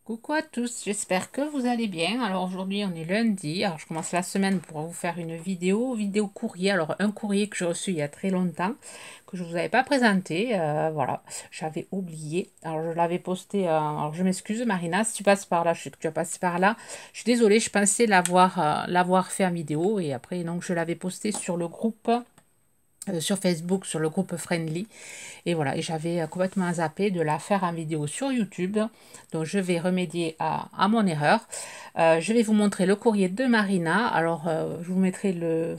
Coucou à tous, j'espère que vous allez bien. Alors aujourd'hui on est lundi, alors je commence la semaine pour vous faire une vidéo courrier. Alors un courrier que j'ai reçu il y a très longtemps, que je ne vous avais pas présenté, voilà, j'avais oublié. Alors je l'avais posté, alors je m'excuse Marina, si tu passes par là, je sais que tu as passé par là. Je suis désolée, je pensais l'avoir fait en vidéo et après donc je l'avais posté sur le groupe. Sur Facebook, sur le groupe Friendly. Et voilà, et j'avais complètement zappé de la faire en vidéo sur YouTube. Donc je vais remédier à mon erreur. Je vais vous montrer le courrier de Marina. Alors je vous mettrai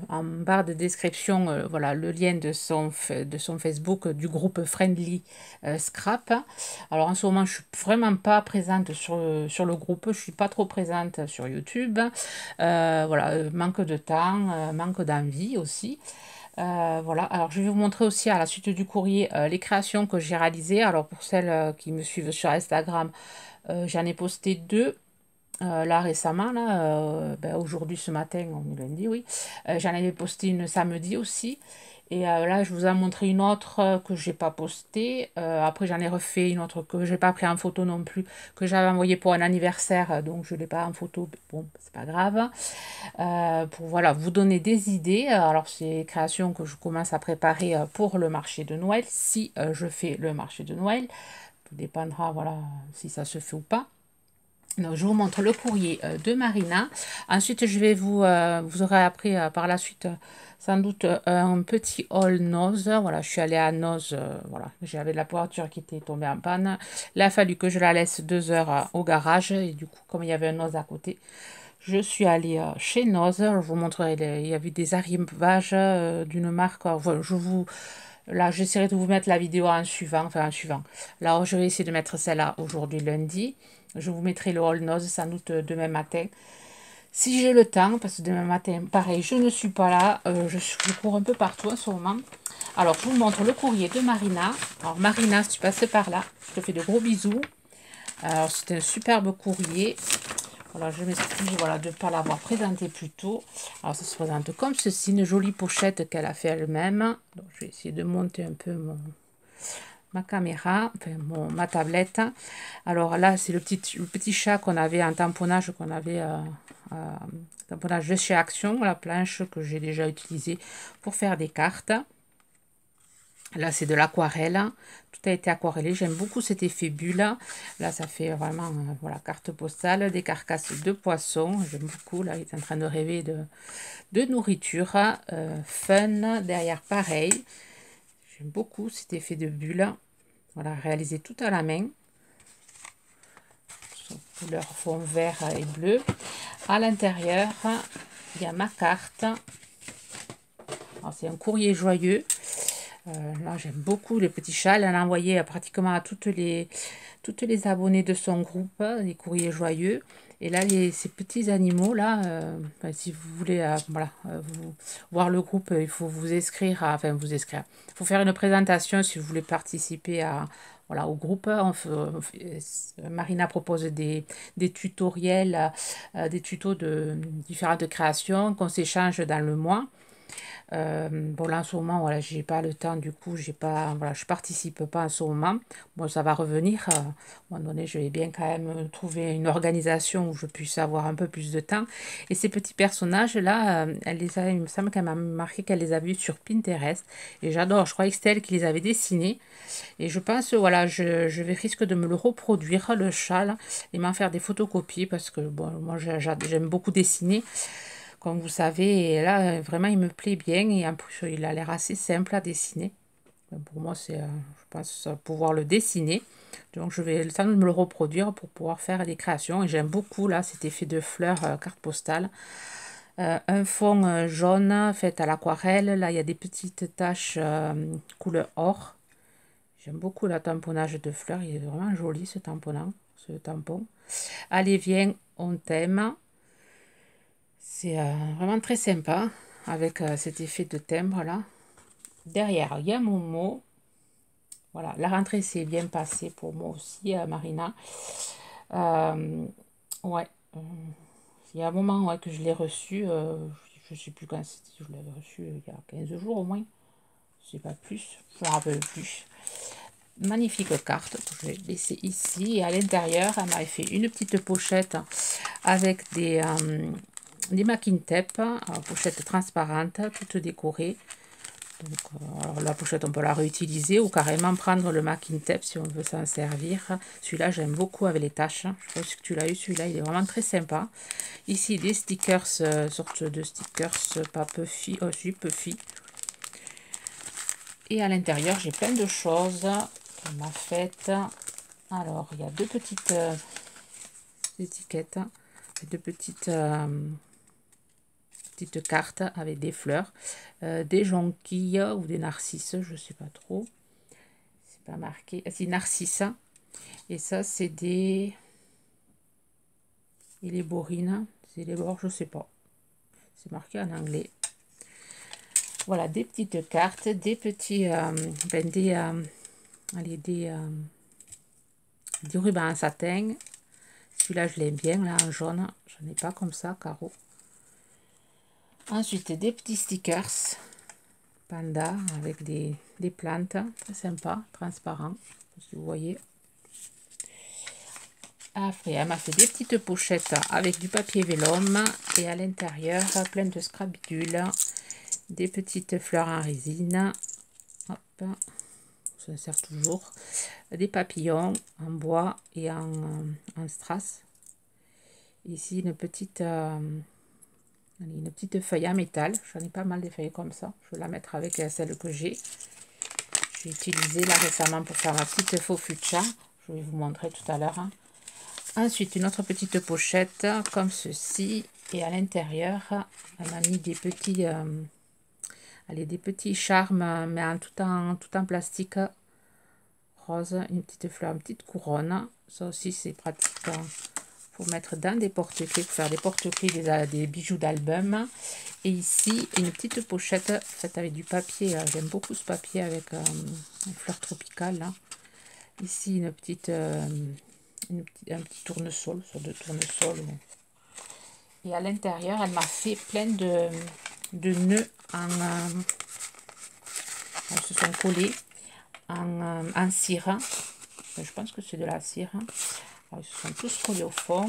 en barre de description voilà, le lien de son Facebook du groupe Friendly Scrap. Alors en ce moment je suis vraiment pas présente sur le groupe. Je suis pas trop présente sur YouTube. Voilà, manque de temps, manque d'envie aussi. Voilà, alors je vais vous montrer aussi à la suite du courrier les créations que j'ai réalisées. Alors pour celles qui me suivent sur Instagram, j'en ai posté deux là récemment, là, aujourd'hui ce matin, on est lundi, oui. J'en avais posté une samedi aussi. Et là, je vous ai montré une autre que j'ai pas postée. Après, j'en ai refait une autre que j'ai pas pris en photo non plus, que j'avais envoyée pour un anniversaire, donc je l'ai pas en photo. Bon, c'est pas grave. Pour voilà, vous donner des idées. Alors, c'est des créations que je commence à préparer pour le marché de Noël, si je fais le marché de Noël. Tout dépendra, voilà, si ça se fait ou pas. Donc, je vous montre le courrier de Marina. Ensuite, vous aurez appris par la suite sans doute un petit haul Noz. Voilà, je suis allée à Noz. Voilà, j'avais la voiture qui était tombée en panne. Il a fallu que je la laisse 2 heures au garage. Et du coup, comme il y avait un Noz à côté, je suis allée chez Noz. Je vous montrerai, il y avait des arrivages d'une marque. Enfin, là, j'essaierai de vous mettre la vidéo en suivant. Enfin, en suivant. Là, je vais essayer de mettre celle-là aujourd'hui, lundi. Je vous mettrai le All Nose sans doute demain matin. Si j'ai le temps, parce que demain matin, pareil, je ne suis pas là. Je cours un peu partout en ce moment. Alors, je vous montre le courrier de Marina. Alors, Marina, si tu passes par là, je te fais de gros bisous. Alors, c'est un superbe courrier. Voilà, je m'excuse voilà, de ne pas l'avoir présenté plus tôt. Alors, ça se présente comme ceci, une jolie pochette qu'elle a fait elle-même. Donc, je vais essayer de monter un peu ma caméra, enfin, ma tablette. Alors là, c'est le petit chat qu'on avait en tamponnage, tamponnage de chez Action, la planche que j'ai déjà utilisée pour faire des cartes. Là, c'est de l'aquarelle. Tout a été aquarellé. J'aime beaucoup cet effet bulle. Là, ça fait vraiment, voilà, carte postale, des carcasses de poissons. J'aime beaucoup. Là, il est en train de rêver de nourriture. Fun. Derrière, pareil. J'aime beaucoup cet effet de bulle. Voilà, réalisé tout à la main. Couleur fond vert et bleu. À l'intérieur, il y a ma carte. C'est un courrier joyeux. Là, j'aime beaucoup les petits chats. Elle en a envoyé pratiquement à toutes les abonnées de son groupe, les courriers joyeux. Et là, ces petits animaux-là, si vous voulez voilà, voir le groupe, il faut vous inscrire, enfin vous inscrire. Il faut faire une présentation si vous voulez participer voilà, au groupe. Marina propose des tutoriels, des tutos de différentes créations qu'on s'échange dans le mois. Bon là en ce moment voilà j'ai pas le temps, du coup j'ai pas, voilà, je participe pas en ce moment. Bon, ça va revenir à un moment donné, je vais bien quand même trouver une organisation où je puisse avoir un peu plus de temps. Et ces petits personnages là, il me semble qu'elle m'a marqué qu'elle les a vus sur Pinterest et j'adore. Je croyais que c'était elle qui les avait dessinés et je pense voilà, je vais risque de me le reproduire, le chat là, et m'en faire des photocopies parce que bon moi j'aime beaucoup dessiner, comme vous savez. Et là, vraiment, il me plaît bien. Et en plus, il a l'air assez simple à dessiner. Pour moi, je pense pouvoir le dessiner. Donc, je vais le temps de me le reproduire pour pouvoir faire des créations. Et j'aime beaucoup, là, cet effet de fleurs carte postale. Un fond jaune fait à l'aquarelle. Là, il y a des petites taches couleur or. J'aime beaucoup le tamponnage de fleurs. Il est vraiment joli, ce tampon. Allez, viens, on t'aime. C'est vraiment très sympa avec cet effet de timbre là. Derrière, il y a Momo. Voilà, la rentrée s'est bien passée pour moi aussi, Marina. Euh, ouais, il y a un moment ouais, que je l'ai reçu. Je ne sais plus quand c'était. Je l'avais reçu il y a 15 jours au moins. Je sais pas plus. Je ne me rappelle plus. magnifique carte que je vais laisser ici. Et à l'intérieur, elle m'avait fait une petite pochette avec des masking tape, pochette transparente, toute décorée. Donc, alors la pochette, on peut la réutiliser ou carrément prendre le masking tape si on veut s'en servir. Celui-là, j'aime beaucoup avec les taches. Je pense que tu l'as eu, celui-là, il est vraiment très sympa. Ici, des stickers, sorte de stickers, pas Puffy, si Puffy. Et à l'intérieur, j'ai plein de choses qu'elle m'a faites. Alors, il y a deux petites étiquettes, deux petites cartes avec des fleurs, des jonquilles ou des narcisses, je sais pas trop. C'est pas marqué. Ah, c'est narcisse. Et ça, c'est des éléborines. C'est les bords, je sais pas. C'est marqué en anglais. Voilà, des petites cartes, des petits, des rubans en satin. Celui-là, je l'aime bien, là, en jaune. Je n'en ai pas comme ça, carreau. Ensuite, des petits stickers panda avec des plantes. Très sympa, transparent, si vous voyez. Après, elle m'a fait des petites pochettes avec du papier vélum. Et à l'intérieur, plein de scrabidules. Des petites fleurs en résine. Hop, ça sert toujours. Des papillons en bois et en strass. Ici, une petite feuille en métal. J'en ai pas mal des feuilles comme ça. Je vais la mettre avec celle que j'ai. J'ai utilisé là récemment pour faire ma petite faux fuchsia. Je vais vous montrer tout à l'heure. Ensuite, une autre petite pochette comme ceci. Et à l'intérieur, elle m'a mis des petits... des petits charmes, mais tout en plastique rose, une petite fleur, une petite couronne. Ça aussi, c'est pratique pour mettre dans des porte-clés, pour faire des porte-clés, des bijoux d'album. Et ici, une petite pochette faite avec du papier. J'aime beaucoup ce papier avec une fleur tropicale. Là. Ici, un petit tournesol, sur de tournesol. Et à l'intérieur, elle m'a fait plein de nœuds elles se sont collés en cire. Je pense que c'est de la cire. Alors, ils se sont tous collés au fond.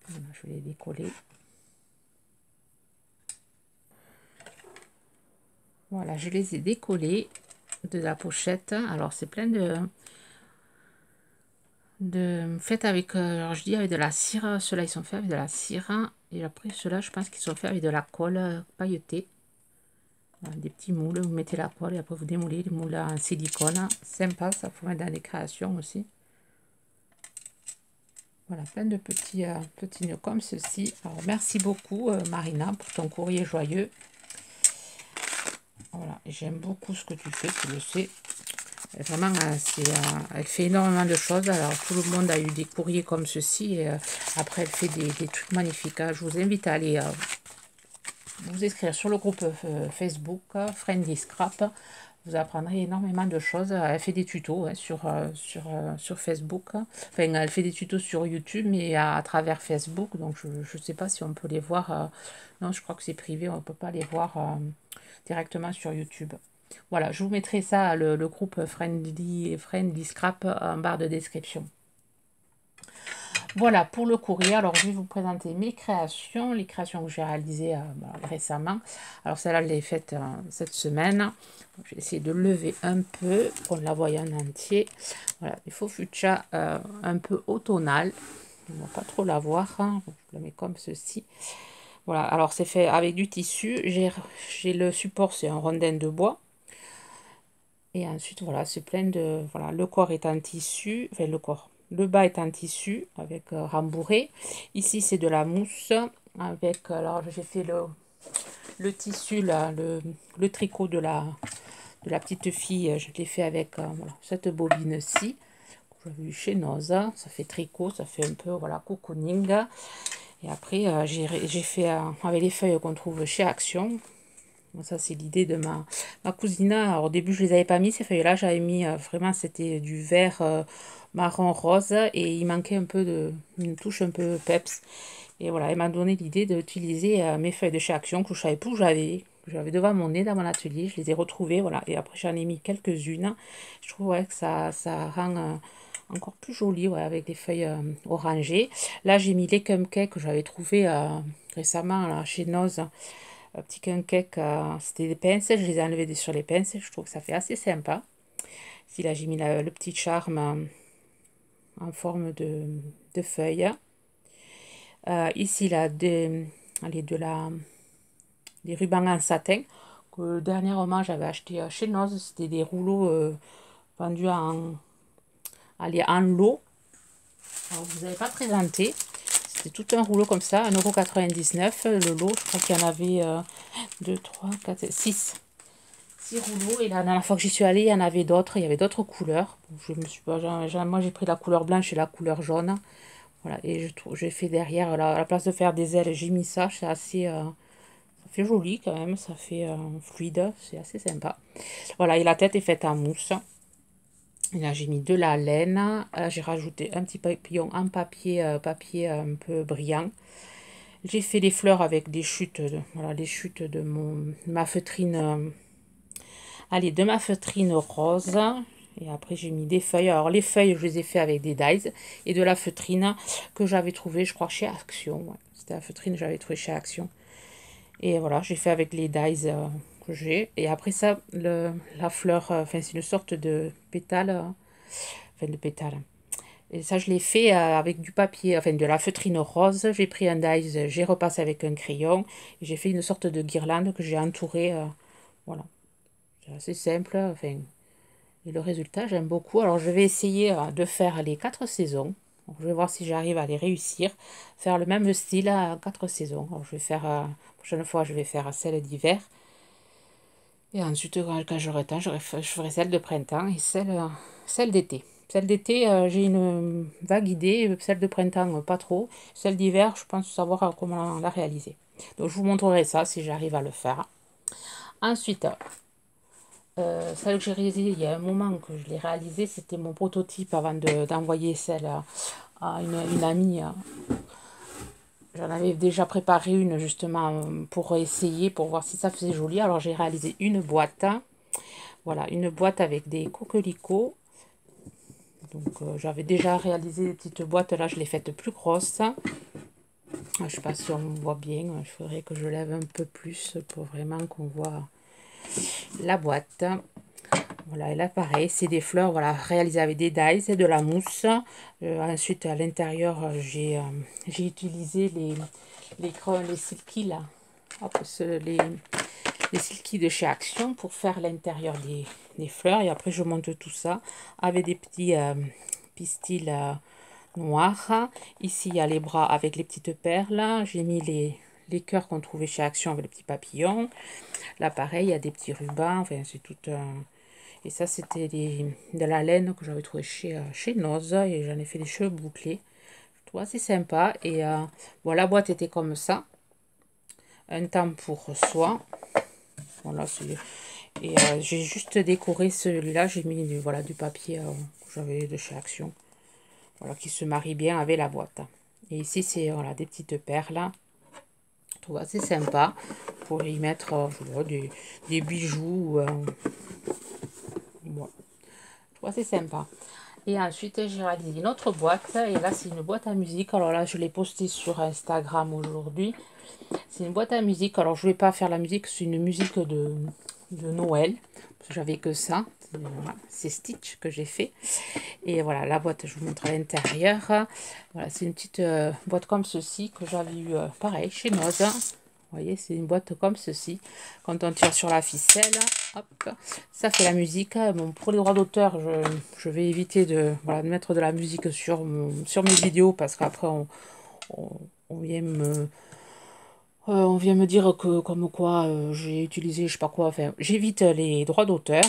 Voilà, je vais les décoller. Voilà, je les ai décollés de la pochette. Alors, c'est plein de faits avec, alors je dis avec de la cire. Ceux-là, ils sont faits avec de la cire. Et après, ceux-là, je pense qu'ils sont faits avec de la colle pailletée. Voilà, des petits moules, vous mettez la colle et après vous démoulez les moules en silicone. Sympa, ça faut mettre dans des créations aussi. Voilà, plein de petits nœuds comme ceci. Alors, merci beaucoup Marina pour ton courrier joyeux. Voilà, j'aime beaucoup ce que tu fais, tu le sais. Et vraiment, elle fait énormément de choses. Alors, tout le monde a eu des courriers comme ceci. Et après, elle fait des trucs magnifiques. Je vous invite à aller vous inscrire sur le groupe Facebook Friendly Scrap. Vous apprendrez énormément de choses. Elle fait des tutos sur Facebook. Enfin, elle fait des tutos sur YouTube, mais à travers Facebook. Donc, je ne sais pas si on peut les voir. Non, je crois que c'est privé. On ne peut pas les voir directement sur YouTube. Voilà, je vous mettrai ça, le groupe Friendly Scrap, en barre de description. Voilà pour le courrier. Alors, je vais vous présenter mes créations, les créations que j'ai réalisées récemment. Alors, celle-là, je l'ai faite cette semaine. Je vais essayer de lever un peu pour la voie en entier. Voilà, il faut fuchsia un peu automnal. On ne va pas trop la voir. Hein. Je le mets comme ceci. Voilà, alors c'est fait avec du tissu. J'ai le support, c'est un rondin de bois. Et ensuite, voilà, c'est plein de... Voilà, le corps est en tissu. Enfin, le corps. Le bas est en tissu avec rembourré. Ici, c'est de la mousse avec... Alors, j'ai fait le tissu, là, le tricot de la petite fille. Je l'ai fait avec voilà, cette bobine-ci. Que j'avais eu chez Noza. Ça fait tricot, ça fait un peu, voilà, cocooning. Et après, j'ai fait avec les feuilles qu'on trouve chez Action. Bon, ça, c'est l'idée de ma cousine. Alors, au début, je les avais pas mis, ces feuilles-là. J'avais mis, vraiment, c'était du vert marron rose. Et il manquait un peu une touche un peu peps. Et voilà, elle m'a donné l'idée d'utiliser mes feuilles de chez Action, que je savais plus où j'avais. j'avais devant mon nez dans mon atelier. Je les ai retrouvées, voilà. Et après, j'en ai mis quelques-unes. Je trouve ouais, que ça rend encore plus joli, ouais, avec des feuilles orangées. Là, j'ai mis les cupcakes que j'avais trouvés récemment là, chez Noz. Petit cupcake, c'était des pinces. Je les ai enlevés sur les pinces. Je trouve que ça fait assez sympa. Ici, là, j'ai mis le petit charme en forme de feuilles. Ici, là, allez, des rubans en satin que dernièrement j'avais acheté chez Noz. C'était des rouleaux vendus en lot. Alors, je ne vous avais pas présenté. C'était tout un rouleau comme ça, 1,99 €. Le lot, je crois qu'il y en avait 2, 3, 4, 6. 6 rouleaux. Et la dernière fois que j'y suis allée, il y en avait d'autres. Il y avait d'autres couleurs. Bon, je me suis pas, moi, j'ai pris la couleur blanche et la couleur jaune. Voilà, et j'ai fait derrière, à la place de faire des ailes, j'ai mis ça. C'est assez, ça fait joli quand même, ça fait fluide, c'est assez sympa. Voilà, et la tête est faite en mousse. Et là, j'ai mis de la laine. J'ai rajouté un petit papillon en papier un peu brillant. J'ai fait les fleurs avec des chutes, voilà, les chutes de ma feutrine, allez, de ma feutrine rose. Et après, j'ai mis des feuilles. Alors, les feuilles, je les ai fait avec des dies et de la feutrine que j'avais trouvée, je crois, chez Action. Ouais. C'était la feutrine que j'avais trouvée chez Action. Et voilà, j'ai fait avec les dies que j'ai. Et après ça, la fleur, enfin, c'est une sorte de pétale, enfin, de pétale. Et ça, je l'ai fait avec du papier, enfin, de la feutrine rose. J'ai pris un dies, j'ai repassé avec un crayon. Et j'ai fait une sorte de guirlande que j'ai entourée. Voilà, c'est assez simple. Enfin, et le résultat, j'aime beaucoup. Alors, je vais essayer de faire les 4 saisons. Donc, je vais voir si j'arrive à les réussir. Faire le même style à 4 saisons. Alors, je vais faire, la prochaine fois, je vais faire celle d'hiver. Et ensuite, quand j'aurai le temps, je ferai celle de printemps et celle d'été. Celle d'été, j'ai une vague idée. Celle de printemps, pas trop. Celle d'hiver, je pense savoir comment la réaliser. Donc, je vous montrerai ça si j'arrive à le faire. Ensuite, celle que j'ai réalisée il y a un moment que je l'ai réalisée, c'était mon prototype avant d'envoyer celle à une amie. J'en avais déjà préparé une justement pour essayer, pour voir si ça faisait joli. Alors j'ai réalisé une boîte. Voilà, une boîte avec des coquelicots. Donc j'avais déjà réalisé des petites boîtes, là je l'ai faite plus grosse. Je ne sais pas si on voit bien, il faudrait que je lève un peu plus pour vraiment qu'on voit la boîte. Voilà, et là pareil, c'est des fleurs voilà, réalisées avec des dies et de la mousse. Ensuite à l'intérieur, j'ai utilisé les silky là. Hop, les silky de chez Action pour faire l'intérieur des fleurs. Et après je monte tout ça avec des petits pistils noirs. Ici il y a les bras avec les petites perles. J'ai mis les cœurs qu'on trouvait chez Action avec les petits papillons. Là pareil, il y a des petits rubans. Enfin c'est tout un... Et ça, c'était de la laine que j'avais trouvé chez Noz. Et j'en ai fait des cheveux bouclés. Je trouve assez sympa. Et bon, la boîte était comme ça. Un temps pour soi. Voilà, et j'ai juste décoré celui-là. J'ai mis voilà, du papier que j'avais de chez Action. Voilà, qui se marie bien avec la boîte. Et ici, c'est voilà, des petites perles. Je trouve assez sympa. Pour y mettre des bijoux. Voilà. Je trouve assez sympa. Et ensuite, j'ai réalisé une autre boîte. Et là, c'est une boîte à musique. Alors là, je l'ai postée sur Instagram aujourd'hui. C'est une boîte à musique. Alors, je ne vais pas faire la musique. C'est une musique de Noël. J'avais que ça. Voilà, c'est Stitch que j'ai fait. Et voilà, la boîte, je vous montre à l'intérieur. Voilà, c'est une petite boîte comme ceci que j'avais eu pareil chez Noz. Vous voyez, c'est une boîte comme ceci. Quand on tire sur la ficelle, hop, ça fait la musique. Bon, pour les droits d'auteur, je vais éviter de, voilà, de mettre de la musique sur mes vidéos parce qu'après, on vient me dire que comme quoi j'ai utilisé, je sais pas quoi. Enfin, j'évite les droits d'auteur.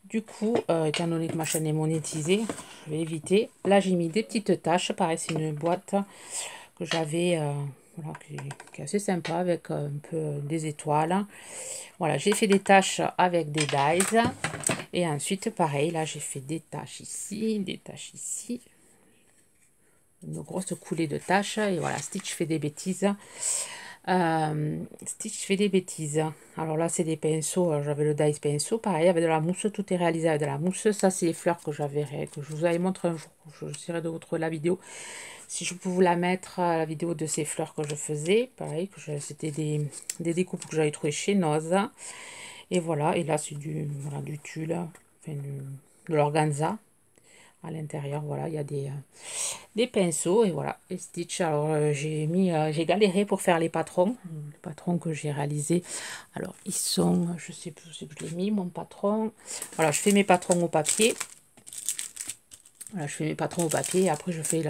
Du coup, étant donné que ma chaîne est monétisée, je vais éviter. Là, j'ai mis des petites taches. Pareil, c'est une boîte que j'avais... voilà, qui est assez sympa avec un peu des étoiles. Voilà, j'ai fait des taches avec des dies. Et ensuite, pareil, là, j'ai fait des taches ici, des taches ici. Une grosse coulée de taches. Et voilà, Stitch fait des bêtises. Stitch fait des bêtises. Alors là, c'est des pinceaux. J'avais le dice pinceau, pareil, avec de la mousse. Tout est réalisé avec de la mousse. Ça, c'est les fleurs que je vous avais montré un jour. Je essaierai de vous trouver la vidéo. Si je peux vous la mettre, la vidéo de ces fleurs que je faisais. Pareil, c'était des découpes que j'avais trouvées chez Noz. Et voilà, et là, c'est voilà, du tulle, enfin, de l'organza. À l'intérieur, voilà, il y a des pinceaux et voilà, les Stitch. Alors j'ai galéré pour faire les patrons que j'ai réalisés. Alors ils sont, je sais plus où c'est que je l'ai mis mon patron. Voilà, je fais mes patrons au papier. Voilà, je fais mes patrons au papier et après je fais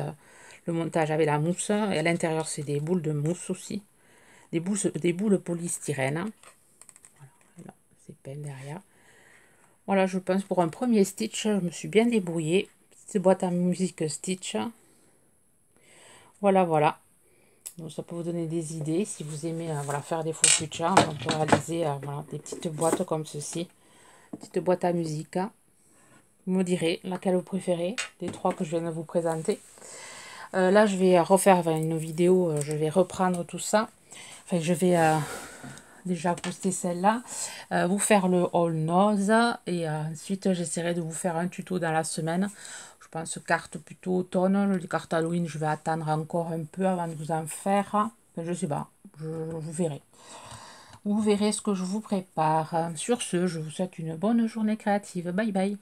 le montage avec la mousse. Et à l'intérieur c'est des boules de mousse aussi, des boules polystyrène. Voilà, c'est peint derrière. Voilà, je pense pour un premier Stitch, je me suis bien débrouillée. Petite boîte à musique Stitch. Voilà, voilà. Donc, ça peut vous donner des idées si vous aimez voilà, faire des faux fuchs. On peut réaliser voilà, des petites boîtes comme ceci. Petite boîte à musique. Vous me direz laquelle vous préférez des trois que je viens de vous présenter. Là, je vais refaire une vidéo. Je vais reprendre tout ça. Enfin, je vais déjà poster celle-là. Vous faire le haul nose. Et ensuite, j'essaierai de vous faire un tuto dans la semaine. Je pense carte plutôt automne. Les cartes Halloween, je vais attendre encore un peu avant de vous en faire. Enfin, je sais pas, vous verrez. Vous verrez ce que je vous prépare. Sur ce, je vous souhaite une bonne journée créative. Bye bye.